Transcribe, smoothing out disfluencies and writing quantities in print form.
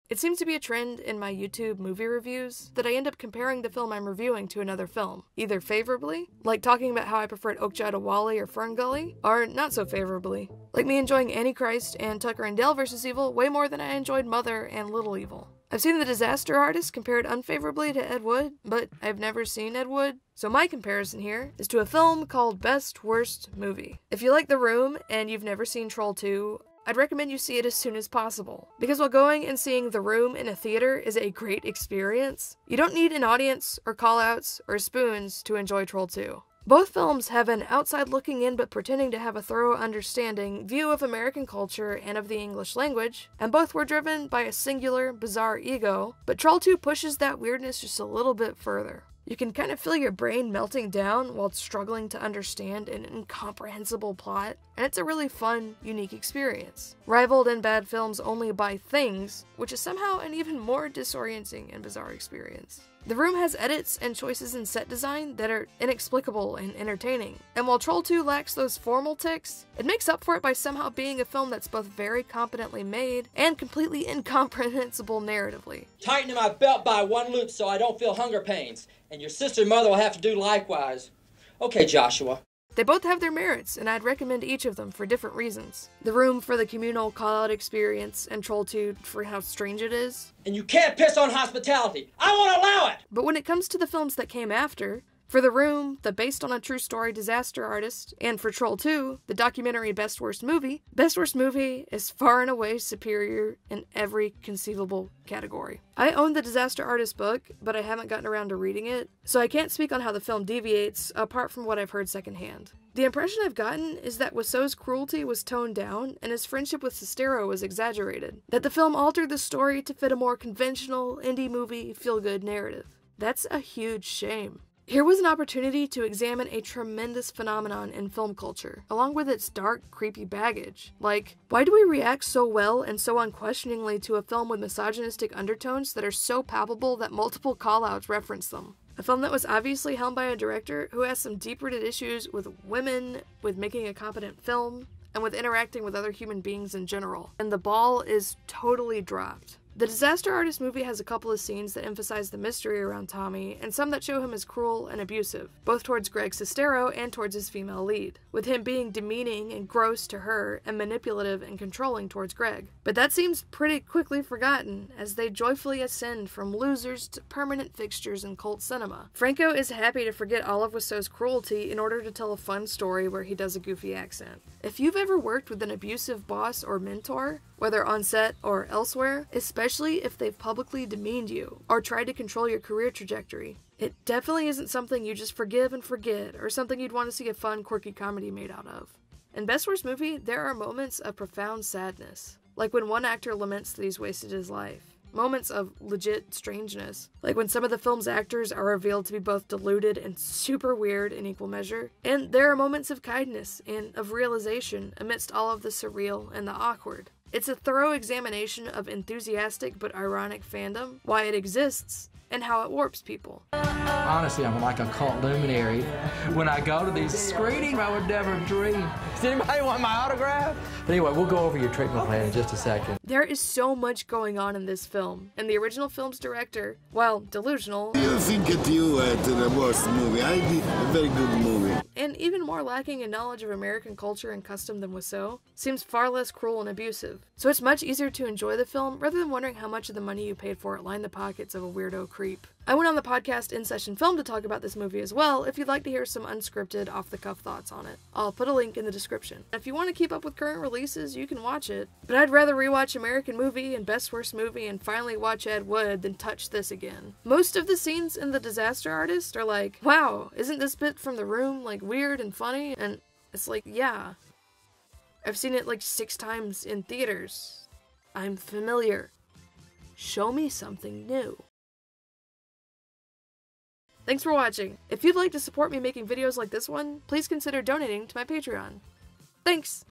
It seems to be a trend in my YouTube movie reviews that I end up comparing the film I'm reviewing to another film, either favorably, like talking about how I preferred Okja to Wally or Fern Gully, or not so favorably, like me enjoying Antichrist and Tucker and Dale vs. Evil way more than I enjoyed Mother and Little Evil. I've seen The Disaster Artist compared unfavorably to Ed Wood, but I've never seen Ed Wood, so my comparison here is to a film called Best Worst Movie. If you like The Room and you've never seen Troll 2, I'd recommend you see it as soon as possible, because while going and seeing The Room in a theater is a great experience, you don't need an audience or callouts or spoons to enjoy Troll 2. Both films have an outside looking in but pretending to have a thorough understanding view of American culture and of the English language, and both were driven by a singular, bizarre ego, but Troll 2 pushes that weirdness just a little bit further. You can kind of feel your brain melting down while struggling to understand an incomprehensible plot, and it's a really fun, unique experience. Rivaled in bad films only by Things, which is somehow an even more disorienting and bizarre experience. The Room has edits and choices in set design that are inexplicable and entertaining, and while Troll 2 lacks those formal tics, it makes up for it by somehow being a film that's both very competently made and completely incomprehensible narratively. Tightening my belt by one loop so I don't feel hunger pains, and your sister and mother will have to do likewise. Okay, Joshua. They both have their merits, and I'd recommend each of them for different reasons. The Room for the communal call-out experience, and Troll 2 for how strange it is. And you can't piss on hospitality! I won't allow it! But when it comes to the films that came after, for The Room, the based on a true story Disaster Artist, and for Troll 2, the documentary Best Worst Movie is far and away superior in every conceivable category. I own the Disaster Artist book, but I haven't gotten around to reading it, so I can't speak on how the film deviates apart from what I've heard secondhand. The impression I've gotten is that Wiseau's cruelty was toned down and his friendship with Sestero was exaggerated, that the film altered the story to fit a more conventional indie movie feel-good narrative. That's a huge shame. Here was an opportunity to examine a tremendous phenomenon in film culture, along with its dark, creepy baggage. Like, why do we react so well and so unquestioningly to a film with misogynistic undertones that are so palpable that multiple call-outs reference them? A film that was obviously helmed by a director who has some deep-rooted issues with women, with making a competent film, and with interacting with other human beings in general. And the ball is totally dropped. The Disaster Artist movie has a couple of scenes that emphasize the mystery around Tommy, and some that show him as cruel and abusive, both towards Greg Sestero and towards his female lead, with him being demeaning and gross to her and manipulative and controlling towards Greg. But that seems pretty quickly forgotten as they joyfully ascend from losers to permanent fixtures in cult cinema. Franco is happy to forget all of Wiseau's cruelty in order to tell a fun story where he does a goofy accent. If you've ever worked with an abusive boss or mentor, whether on set or elsewhere, especially if they've publicly demeaned you or tried to control your career trajectory, it definitely isn't something you just forgive and forget or something you'd want to see a fun, quirky comedy made out of. In Best Worst Movie, there are moments of profound sadness, like when one actor laments that he's wasted his life. Moments of legit strangeness, like when some of the film's actors are revealed to be both deluded and super weird in equal measure. And there are moments of kindness and of realization amidst all of the surreal and the awkward. It's a thorough examination of enthusiastic but ironic fandom, why it exists, and how it warps people. Honestly, I'm like a cult luminary. When I go to these screenings, I would never dream. Does anybody want my autograph? But anyway, we'll go over your treatment plan in just a second. There is so much going on in this film, and the original film's director, while delusional, You think that you had the worst movie. I did a very good movie. and even more lacking in knowledge of American culture and custom than Wiseau, seems far less cruel and abusive. So it's much easier to enjoy the film rather than wondering how much of the money you paid for it lined the pockets of a weirdo creep. I went on the podcast In Session Film to talk about this movie as well if you'd like to hear some unscripted, off-the-cuff thoughts on it. I'll put a link in the description. If you want to keep up with current releases, you can watch it, but I'd rather rewatch American Movie and Best Worst Movie and finally watch Ed Wood than touch this again. Most of the scenes in The Disaster Artist are like, wow, isn't this bit from The Room like weird and funny? And it's like, yeah. I've seen it like 6 times in theaters. I'm familiar. Show me something new. Thanks for watching. If you'd like to support me making videos like this one, please consider donating to my Patreon. Thanks!